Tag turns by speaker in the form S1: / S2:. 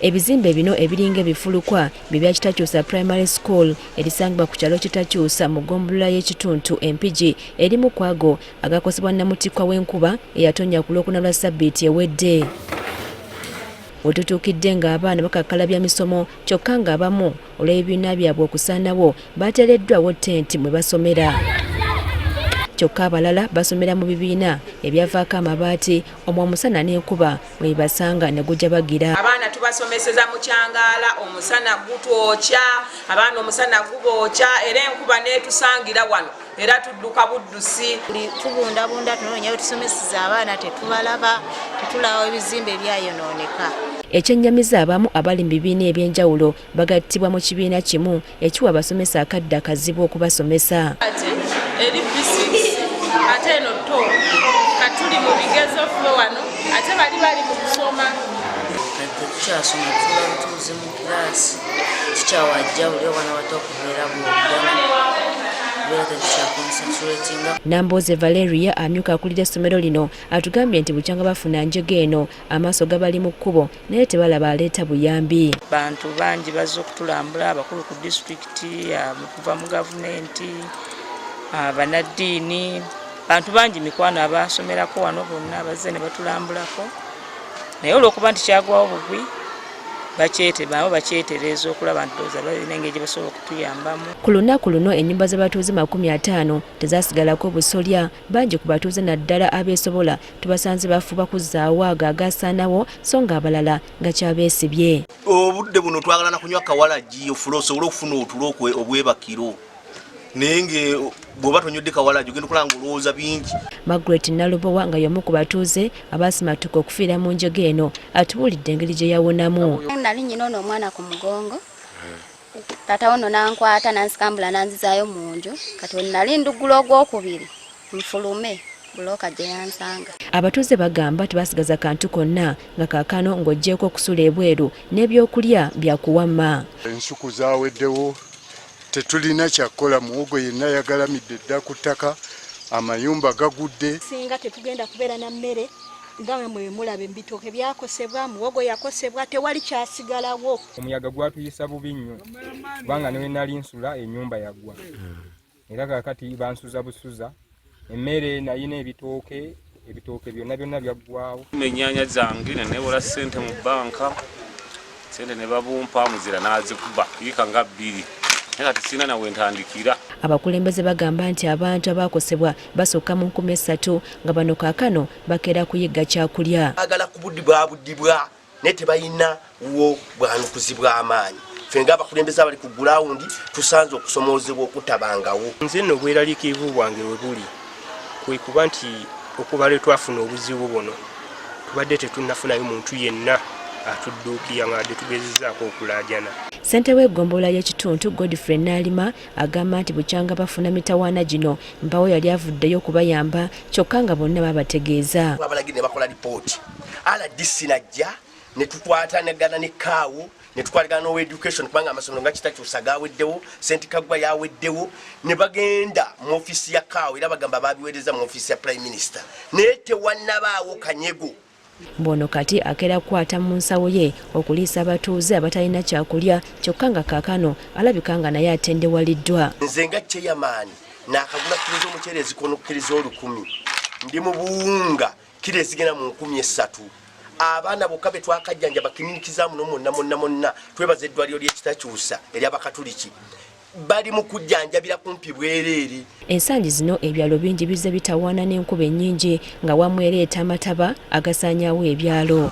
S1: Ebizimbe bino ebiringa ebifulukwa bibya Kitakyusa Primary School erisangibwa ku kyalo Kitakyusa mu ggombolola y'ekituntu Empigi erimu ku ago agakosebwa Namutikwa w'enkuba eyatonnya ku Lwokuna lwa Ssabbiiti ewedde. Wetutuukidde ng'abaana bakakkalabya misomo kyokka ng'abamu olw'ebibiina byabwe okusaanawo bateereddwawo ttenti mwe basomera. Kyokka abalala basomera mu bibiina ebyavaako amabaati omwo omusana n'enkuba mwe basanga ne gujja bagira.
S2: Abaana tubasomeseza mu kyangaala, omusana gutwokya, abaana omusana gubookya era enkuba n'etusangira wano era tudduka buddusi.
S3: Tubundabunda tunoonya tusomeseza abaana tetubalaba, tetulaba ebizimbe byayonooneka.
S1: Ekyennyamiza abamu abali mu bibiina eby'enjawulo bagattibwa mu kibiina kimu ekiwa abasomesa akadde akazibu okubasomesa.
S2: Eri bisisi ate eno to katuli mu bigezo ffe wano ate bali mu kusoma.
S4: Tukyasoma tutuuze mu kiraasi kikyawajja buli abaana bato okubeera bw'obyama.
S1: Namboze Valeria amyuka akulira essomero lino atugambye nti bukyanga bafuna njege eno amaaso gabali mu kkubo naye tebalaba aleeta buyambi.
S5: Bantu bangi bazze okutulambula abakulu ku disitulikiti kuva mu gavumenti banaddiini bantu bangi mikwano abasomerako wano bonna bazze ne batulambulako naye olw'okuba nti kyagwawo bugwi bakyetereeza okulaba nti dooza balina engeri gye basobola okutuyambamu.
S1: Ku lunaku luno ennyumba z'abatuuze 50 tezasigalako busolya. Bangi ku batuuze naddala abeesobola tubasanze bafuba kuzzaawo ago agasaanawo so nga abalala nga kyabeesibye.
S6: Obudde buno twagala na kunywa kawalagi ofule osobole okufuna otulo obwebakiro naye bw'oba tonywedde kawalagi ogenda okulaba ng'olowooza bingi.
S1: Margaret Nalubowa nga y'omu ku batuuze abaasimatuka okufiira mu njege eno atubuulidde engeri gye yawonamu.
S3: Nali nyina ono omwana ku mugongo taata ono nankwata nansikambula nanzizaayo mu nju kati we nali nduggula ogwokubiri nfulume bulooka gye yansanga.
S1: Abatuuze bagamba tebasigaza kantu konna nga kaakano ng'oggyeko okusula ebweru n'ebyokulya byakuwamma.
S7: Ensuku zaaweddewo tetulina kyakola, muwogo yenna yagalamidde dda ku ttaka, amayumba gagudde.
S8: Singa tetugenda kubeera na mmere nga mwe mulaba ebitooke byakosebwa, muwogo yakosebwa, tewali kyasigalawo.
S9: Omuyaga gwatuyisa bubi nnyo kubanga ne nali nsula ennyumba yaggwa era kakati bansuza busuza emmere nayina ebitooke byonna byaggwawo.
S10: Ennyanya zange ne nebola ssente mu banka, ssente ne babumpa muzira n'azikuba yika nga 2.
S1: Abakulembeze bagamba nti abantu abaakosebwa basukka mu 3,000 nga bano kaakano bakeera kuyiga kyakulya.
S6: Agala kubuddibwa naye tebalina wo bwanukuzi bw'amaanyi. Ffe ng'abakulembeze abali ku gulawundi tusanze okusomoozebwa okutabangawo.
S11: Nze nno obweraliikirivu bwange we buli kwe kuba nti okuba lwe twafuna obuzibu buno tubadde tetunnafunayo muntu yenna atudduukirya ng'adde tugezezzaako okulaajana.
S1: Ssente w'eggombolola y'ekituntu Godfrey Nalima agamba nti bukyanga bafuna mitawaana gino mpawo yali avuddeyo okubayamba kyokka nga bonna babategeeza.
S6: Abalagiri ne bakola lipooti. RDC najja ne tukwatagana ne kaawo ne tukwatagana n'owa education kubanga amasomero nga Kitakyusa gaaweddewo, St. Kaggwa yaaweddewo ne bagenda mu ofiisi ya kaawo era bagamba baabiweereza mu ofiisi ya Prime Minister naye tewannabaawo kanyego.
S1: Mbono kati akeera kukwata mu nsawo ye okuliisa abatuuze abatalina kyakulya kyokka nga kaakano alabika nga naye atendewaliddwa.
S6: Nze nga chairman n'akagula kilo z'omuceere ezikonokkiriza 1,000 ndi mu buwunga kilo ezigenda mu 3,000. Abaana bokka be twakajjanja bakininikiza muno monna twebaza eddwaliro ly'Ekitakyusa ery'Abakatuliki bali mu kujjanjabira kumpi bwereere.
S1: Ensangi zino ebyalo bingi bizze bitawaana n'enkuba ennyingi nga wamu ereeta amataba agasaanyaawo ebyalo.